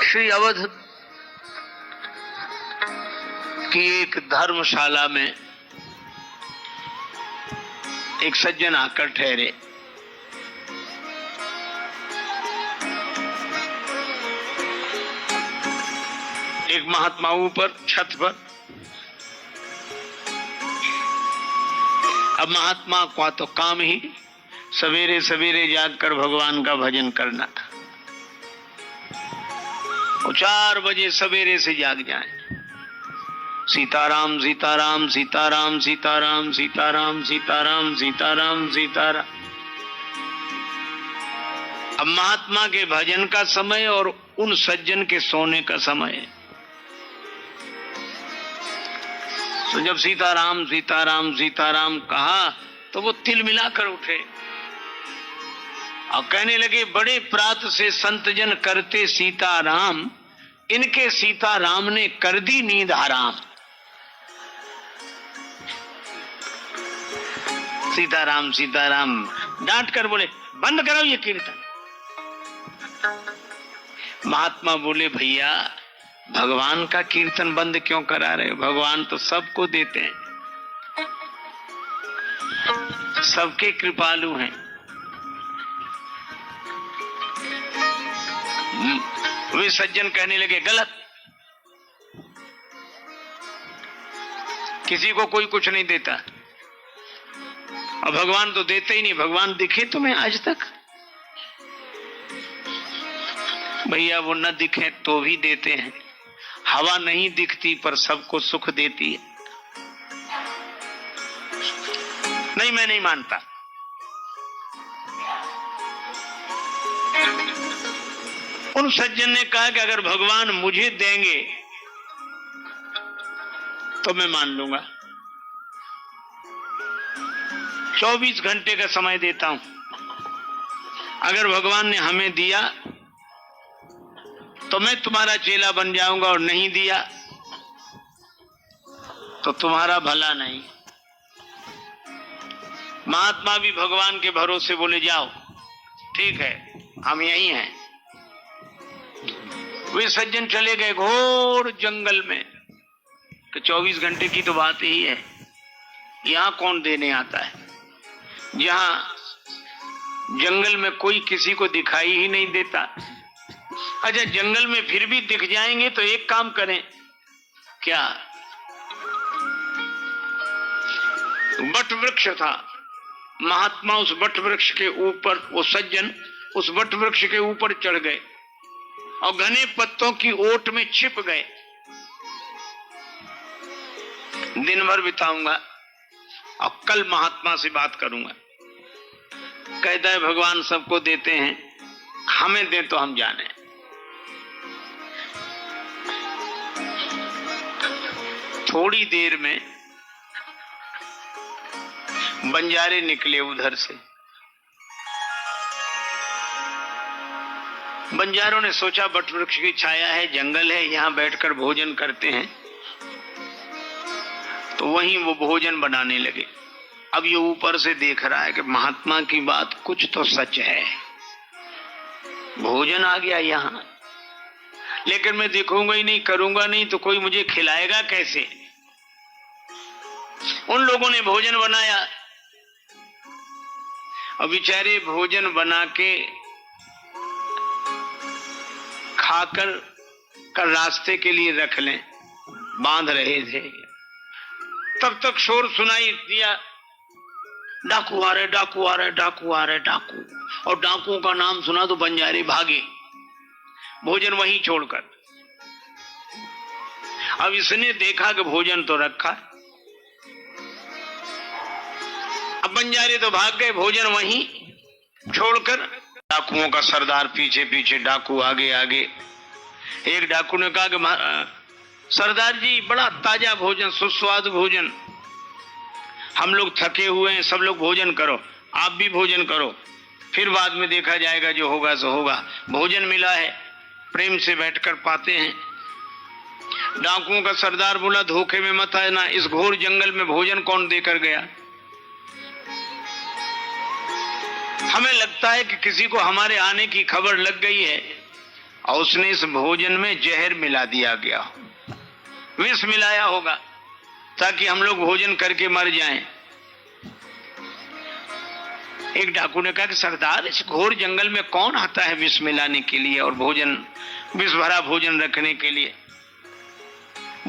श्री अवध की एक धर्मशाला में एक सज्जन आकर ठहरे। एक महात्मा ऊपर छत पर। अब महात्मा का तो काम ही सवेरे सवेरे जागकर भगवान का भजन करना था। वो 4 बजे सवेरे से जाग जाएं, सीताराम सीताराम सीताराम सीताराम सीताराम सीताराम सीताराम सीताराम। अब महात्मा के भजन का समय और उन सज्जन के सोने का समय है। तो जब सीताराम सीताराम सीताराम कहा तो वो तिल मिलाकर उठे और कहने लगे, बड़े प्रात से संत जन करते सीताराम, इनके सीताराम ने कर दी नींद हराम। सीताराम सीताराम डांट कर बोले, बंद करो ये कीर्तन। महात्मा बोले, भैया भगवान का कीर्तन बंद क्यों करा रहे हो? भगवान तो सबको देते हैं, सबके कृपालु हैं। वे सज्जन कहने लगे, गलत, किसी को कोई कुछ नहीं देता और भगवान तो देते ही नहीं। भगवान दिखे तुम्हें आज तक? भैया वो न दिखे तो भी देते हैं। हवा नहीं दिखती पर सबको सुख देती है। नहीं, मैं नहीं मानता। उन सज्जन ने कहा कि अगर भगवान मुझे देंगे तो मैं मान लूंगा। 24 घंटे का समय देता हूं। अगर भगवान ने हमें दिया तो मैं तुम्हारा चेला बन जाऊंगा, और नहीं दिया तो तुम्हारा भला नहीं। महात्मा भी भगवान के भरोसे बोले, जाओ ठीक है, हम यही हैं। वे सज्जन चले गए घोर जंगल में। कि 24 घंटे की तो बात ही है, यहां कौन देने आता है? जहां जंगल में कोई किसी को दिखाई ही नहीं देता। अच्छा, जंगल में फिर भी दिख जाएंगे तो एक काम करें, क्या? वट वृक्ष था। महात्मा उस वट वृक्ष के ऊपर, वो सज्जन उस वट वृक्ष के ऊपर चढ़ गए और घने पत्तों की ओट में छिप गए। दिन भर बिताऊंगा और कल महात्मा से बात करूंगा। कहता है, भगवान सबको देते हैं, हमें दे तो हम जाने। थोड़ी देर में बंजारे निकले उधर से। बंजारों ने सोचा वट वृक्ष की छाया है, जंगल है, यहां बैठकर भोजन करते हैं। तो वहीं वो भोजन बनाने लगे। अब ये ऊपर से देख रहा है कि महात्मा की बात कुछ तो सच है। भोजन आ गया यहां, लेकिन मैं देखूंगा ही नहीं, करूंगा नहीं तो कोई मुझे खिलाएगा कैसे? उन लोगों ने भोजन बनाया और बेचारे भोजन बना के खाकर कर रास्ते के लिए रख लें, बांध रहे थे। तब तक शोर सुनाई दिया, डाकू आ रहे, डाकू आ रहे, डाकू आ रहे, डाकू। और डाकुओं का नाम सुना तो बंजारे भागे, भोजन वहीं छोड़कर। अब इसने देखा कि भोजन तो रखा, अब बंजारे तो भाग गए, भोजन वहीं छोड़कर। डाकुओं का सरदार पीछे पीछे, डाकू आगे आगे। एक डाकू ने कहा कि सरदार जी, बड़ा ताजा भोजन, सुस्वादु भोजन, हम लोग थके हुए हैं, सब लोग भोजन करो, आप भी भोजन करो, फिर बाद में देखा जाएगा, जो होगा सो होगा। भोजन मिला है, प्रेम से बैठकर पाते हैं। डाकुओं का सरदार बोला, धोखे में मत आना, इस घोर जंगल में भोजन कौन देकर गया? हमें लगता है कि किसी को हमारे आने की खबर लग गई है और उसने इस भोजन में जहर मिला दिया गया, विष मिलाया होगा ताकि हम लोग भोजन करके मर जाएं। एक डाकू ने कहा कि सरदार, इस घोर जंगल में कौन आता है विष मिलाने के लिए और भोजन, विष भरा भोजन रखने के लिए?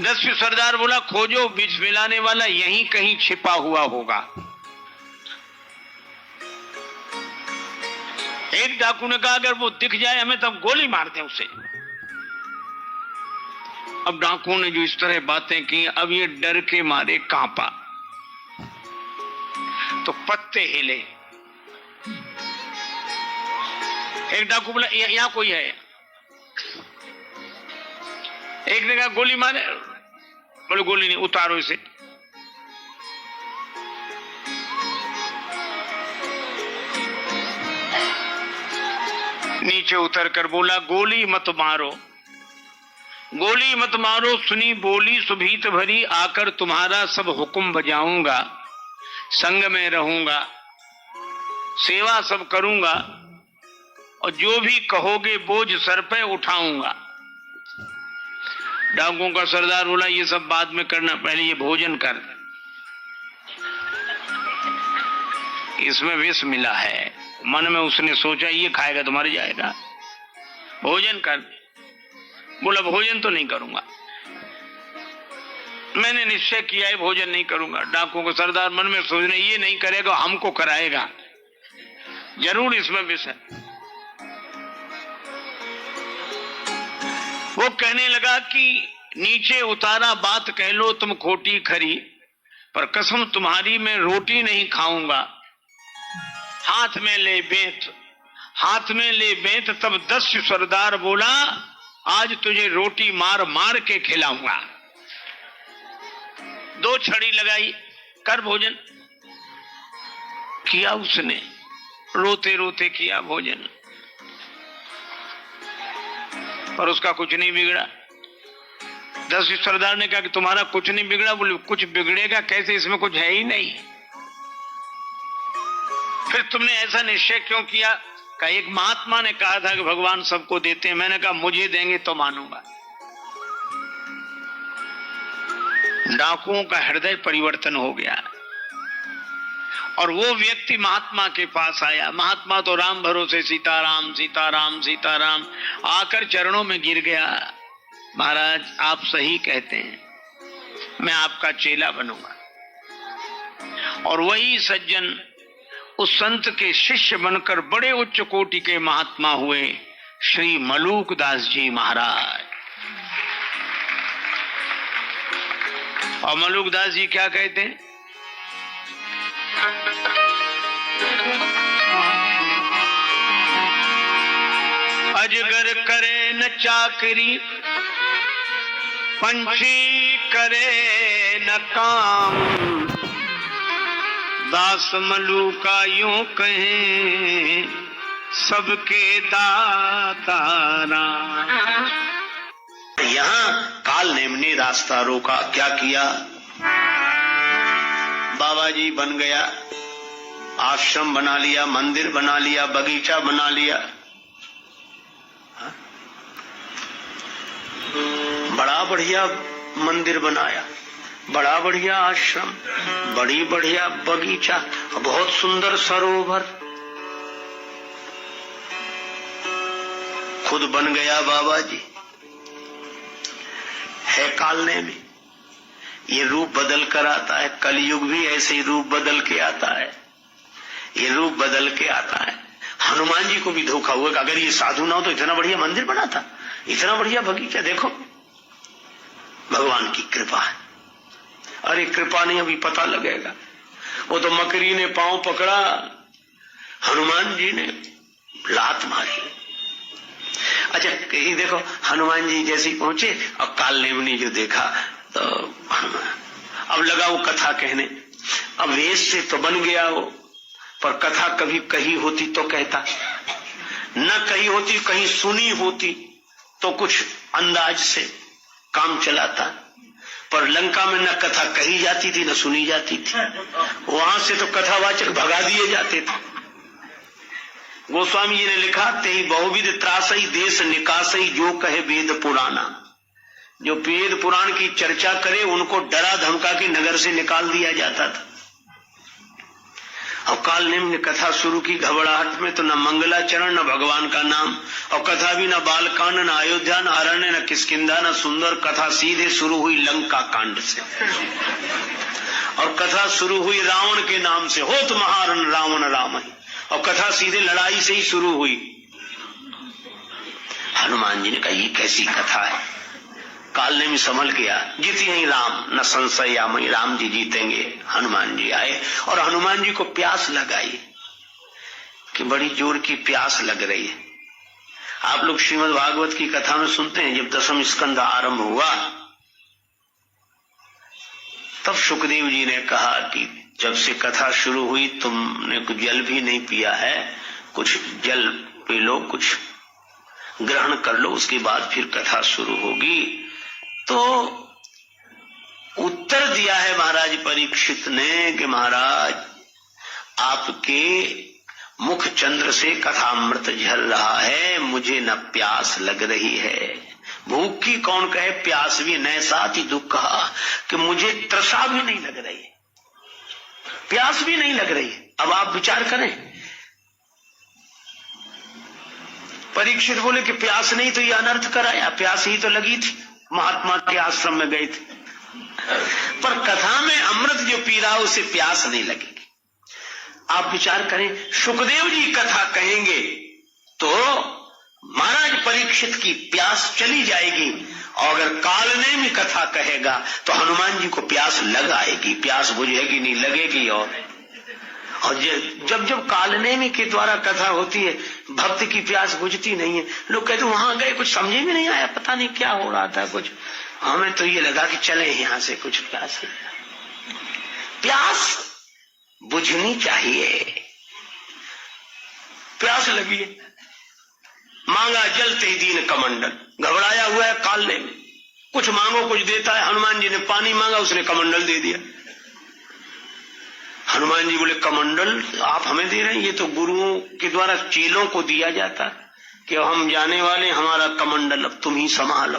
10वीं सरदार बोला, खोजो, विष मिलाने वाला यहीं कहीं छिपा हुआ होगा। एक डाकू ने कहा, अगर वो दिख जाए हमें तब गोली मार दें उसे। अब डाकुओं ने जो इस तरह बातें की, अब ये डर के मारे कांपा, तो पत्ते हिले। एक डाकू बोला, यहां कोई है? एक ने कहा, गोली मारे। बोले, गोली नहीं, उतारो इसे। नीचे उतरकर बोला, गोली मत मारो, गोली मत मारो, सुनी बोली सुभीत भरी, आकर तुम्हारा सब हुक्म बजाऊंगा, संग में रहूंगा, सेवा सब करूंगा, और जो भी कहोगे बोझ सर पे उठाऊंगा। डाकुओं का सरदार बोला, ये सब बाद में करना, पहले ये भोजन कर, इसमें विष मिला है। मन में उसने सोचा, ये खाएगा तो मर जाएगा, भोजन कर। बोला, भोजन तो नहीं करूंगा, मैंने निश्चय किया है भोजन नहीं करूंगा। डाकुओं का सरदार मन में सोचने, ये नहीं करेगा हमको कराएगा, जरूर इसमें विष है। वो कहने लगा कि नीचे उतारा बात कह लो तुम खोटी खरी, पर कसम तुम्हारी मैं रोटी नहीं खाऊंगा। हाथ में ले बेंत, हाथ में ले बेंत। तब 10 सरदार बोला, आज तुझे रोटी मार मार के खिलाऊंगा। 2 छड़ी लगाई, कर भोजन किया उसने, रोते रोते किया भोजन, पर उसका कुछ नहीं बिगड़ा। 10 सरदार ने कहा कि तुम्हारा कुछ नहीं बिगड़ा। बोले, कुछ बिगड़ेगा कैसे, इसमें कुछ है ही नहीं। फिर तुमने ऐसा निश्चय क्यों किया? कहा, एक महात्मा ने कहा था कि भगवान सबको देते हैं, मैंने कहा मुझे देंगे तो मानूंगा। डाकुओं का हृदय परिवर्तन हो गया और वो व्यक्ति महात्मा के पास आया। महात्मा तो राम भरोसे सीताराम सीताराम सीताराम, आकर चरणों में गिर गया। महाराज, आप सही कहते हैं, मैं आपका चेला बनूंगा। और वही सज्जन उस संत के शिष्य बनकर बड़े उच्च कोटि के महात्मा हुए, श्री मलूकदास जी महाराज। और मलूकदास जी क्या कहते हैं? अजगर करे न चाकरी, पंछी करे न काम, दास मलूका यूं कहें सबके दाता राम। यहाँ काल नेम ने रास्ता रोका। क्या किया? बाबा जी बन गया, आश्रम बना लिया, मंदिर बना लिया, बगीचा बना लिया, बड़ा बढ़िया मंदिर बनाया, बड़ा बढ़िया आश्रम, बड़ी बढ़िया बगीचा, बहुत सुंदर सरोवर, खुद बन गया बाबा जी। है कालने में, ये रूप बदल कर आता है। कलयुग भी ऐसे ही रूप बदल के आता है, ये रूप बदल के आता है। हनुमान जी को भी धोखा हुआ कि अगर ये साधु ना हो तो इतना बढ़िया मंदिर बनाता, इतना बढ़िया बगीचा। देखो भगवान की कृपा है। अरे कृपा नहीं, अभी पता लगेगा। वो तो मकरी ने पांव पकड़ा, हनुमान जी ने लात मारी। अच्छा ये देखो, हनुमान जी जैसे ही पहुंचे और काल नेमनी जो देखा तो अब लगा वो कथा कहने। अब वेश से तो बन गया वो, पर कथा कभी कही होती तो कहता, न कही होती, कहीं सुनी होती तो कुछ अंदाज से काम चलाता। पर लंका में न कथा कही जाती थी न सुनी जाती थी, वहां से तो कथावाचक भगा दिए जाते थे। गोस्वामी जी ने लिखा, तेहि बहुविध त्रासई देश निकासई जो कहे वेद पुराना। जो वेद पुराण की चर्चा करे उनको डरा धमका के नगर से निकाल दिया जाता था। और काल नेम ने कथा शुरू की घबराहट में, तो न मंगलाचरण न भगवान का नाम, और कथा भी न बालकांड न अयोध्या न अरण्य न किष्किंधा न सुंदर। कथा सीधे शुरू हुई लंका कांड से, और कथा शुरू हुई रावण के नाम से, होत महारण रावण राम ही, और कथा सीधे लड़ाई से ही शुरू हुई। हनुमान जी ने कहा ये कैसी कथा है। काल ने भी संभल गया, जीती ही राम न संशय या मई, राम जी जीतेंगे। हनुमान जी आए और हनुमान जी को प्यास लगाई कि बड़ी जोर की प्यास लग रही है। आप लोग श्रीमद् भागवत की कथा में सुनते हैं, जब दसम स्कंद आरंभ हुआ तब सुखदेव जी ने कहा कि जब से कथा शुरू हुई तुमने कुछ जल भी नहीं पिया है, कुछ जल पी लो, कुछ ग्रहण कर लो, उसके बाद फिर कथा शुरू होगी। तो उत्तर दिया है महाराज परीक्षित ने कि महाराज आपके मुख चंद्र से कथामृत झर रहा है, मुझे न प्यास लग रही है। भूख की कौन कहे, प्यास भी न, साथ ही दुख कहा कि मुझे तृषा भी नहीं लग रही है, प्यास भी नहीं लग रही है। अब आप विचार करें। परीक्षित बोले कि प्यास नहीं तो ये अनर्थ कराया, प्यास ही तो लगी थी, महात्मा के आश्रम में गए थे। पर कथा में अमृत जो पी रहा उसे प्यास नहीं लगेगी। आप विचार करें, सुखदेव जी कथा कहेंगे तो महाराज परीक्षित की प्यास चली जाएगी, और अगर काल ने भी कथा कहेगा तो हनुमान जी को प्यास लग आएगी, प्यास बुझेगी नहीं, लगेगी। और जब जब कालनेमी के द्वारा कथा होती है भक्त की प्यास बुझती नहीं है। लोग कहते वहां गए कुछ समझे में नहीं आया, पता नहीं क्या हो रहा था, कुछ हमें तो ये लगा कि चले यहां से, कुछ प्यास बुझनी चाहिए। प्यास लगी है, मांगा जल ते दीन कमंडल, घबराया हुआ है कालने में, कुछ मांगो कुछ देता है। हनुमान जी ने पानी मांगा, उसने कमंडल दे दिया। हनुमान जी बोले कमंडल आप हमें दे रहे हैं, ये तो गुरुओं के द्वारा चेलों को दिया जाता कि हम जाने वाले, हमारा कमंडल अब तुम ही संभालो,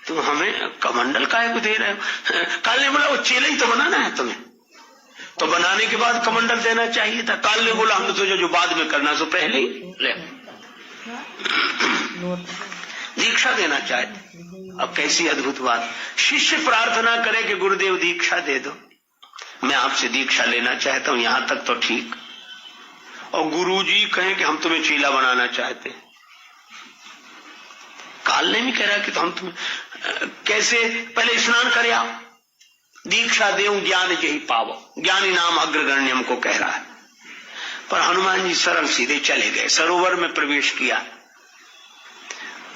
तुम हमें कमंडल काहे को दे रहे हो। काल ने बोला वो चेले ही तो बनाना है तुम्हें, तो बनाने के बाद कमंडल देना चाहिए था। काल ने बोला हम तो जो बाद में करना सो पहले ही ले दीक्षा देना चाहते। अब कैसी अद्भुत बात, शिष्य प्रार्थना करे कि गुरुदेव दीक्षा दे दो, मैं आपसे दीक्षा लेना चाहता हूं, यहां तक तो ठीक। और गुरुजी कहें कि हम तुम्हें चेला बनाना चाहते हैं। काल ने भी कह रहा कि तो हम तुम्हें कैसे, पहले स्नान करे आओ, दीक्षा देऊं ज्ञान यही पावो, ज्ञानी नाम अग्रगण्यम को कह रहा है। पर हनुमान जी सरल सीधे चले गए, सरोवर में प्रवेश किया,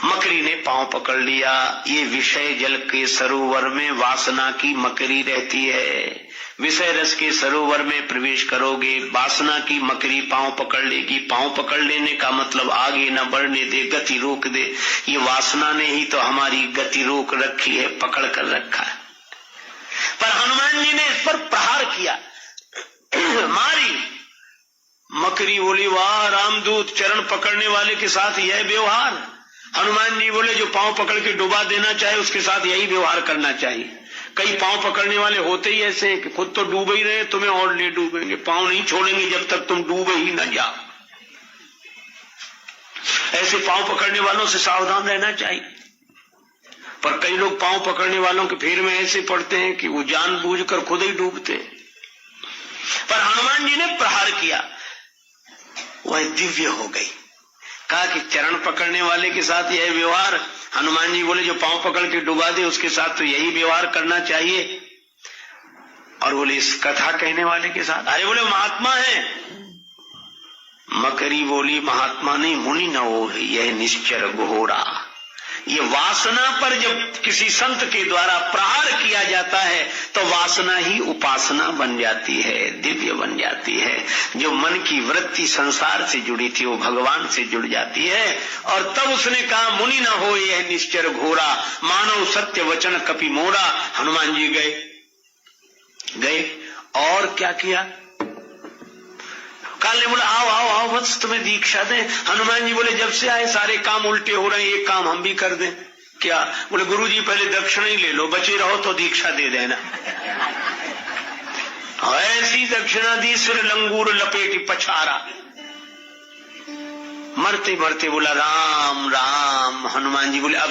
मकरी ने पांव पकड़ लिया। ये विषय जल के सरोवर में वासना की मकरी रहती है, विषय रस के सरोवर में प्रवेश करोगे, वासना की मकरी पांव पकड़ लेगी। पांव पकड़ लेने का मतलब आगे न बढ़ने दे, गति रोक दे। ये वासना ने ही तो हमारी गति रोक रखी है, पकड़ कर रखा है। पर हनुमान जी ने इस पर प्रहार किया, मारी। मकरी बोली वाह रामदूत, चरण पकड़ने वाले के साथ यह व्यवहार। हनुमान जी बोले जो पांव पकड़ के डुबा देना चाहे उसके साथ यही व्यवहार करना चाहिए। कई पांव पकड़ने वाले होते ही ऐसे हैं कि खुद तो डूब ही रहे, तुम्हें और ले डूबेंगे, पांव नहीं छोड़ेंगे जब तक तुम डूबे ही न जाओ। ऐसे पांव पकड़ने वालों से सावधान रहना चाहिए। पर कई लोग पांव पकड़ने वालों के फेर में ऐसे पड़ते हैं कि वो जानबूझकर खुद ही डूबते। पर हनुमान जी ने प्रहार किया, वह दिव्य हो गई। कहा कि चरण पकड़ने वाले के साथ यह व्यवहार, हनुमान जी बोले जो पांव पकड़ के डुबा दे उसके साथ तो यही व्यवहार करना चाहिए। और बोले इस कथा कहने वाले के साथ, अरे बोले महात्मा है। मकरी बोली महात्मा नहीं मुनि न हो, यह निश्चर घोरा। ये वासना पर जब किसी संत के द्वारा प्रहार किया जाता है तो वासना ही उपासना बन जाती है, दिव्य बन जाती है। जो मन की वृत्ति संसार से जुड़ी थी वो भगवान से जुड़ जाती है। और तब उसने कहा मुनि न हो यह निश्चर घोरा, मानव सत्य वचन कपि मोरा। हनुमान जी गए और क्या किया, कहा गोपाल ने बोला आओ आओ आओ बस तुम्हें दीक्षा दें। हनुमान जी बोले जब से आए सारे काम उल्टे हो रहे हैं, एक काम हम भी कर दें। क्या? बोले गुरुजी पहले दक्षिणा ही ले लो, बचे रहो तो दीक्षा दे देना। ऐसी दक्षिणा दी, सिर लंगूर लपेटी पछारा, मरते मरते बोला राम राम। हनुमान जी बोले अब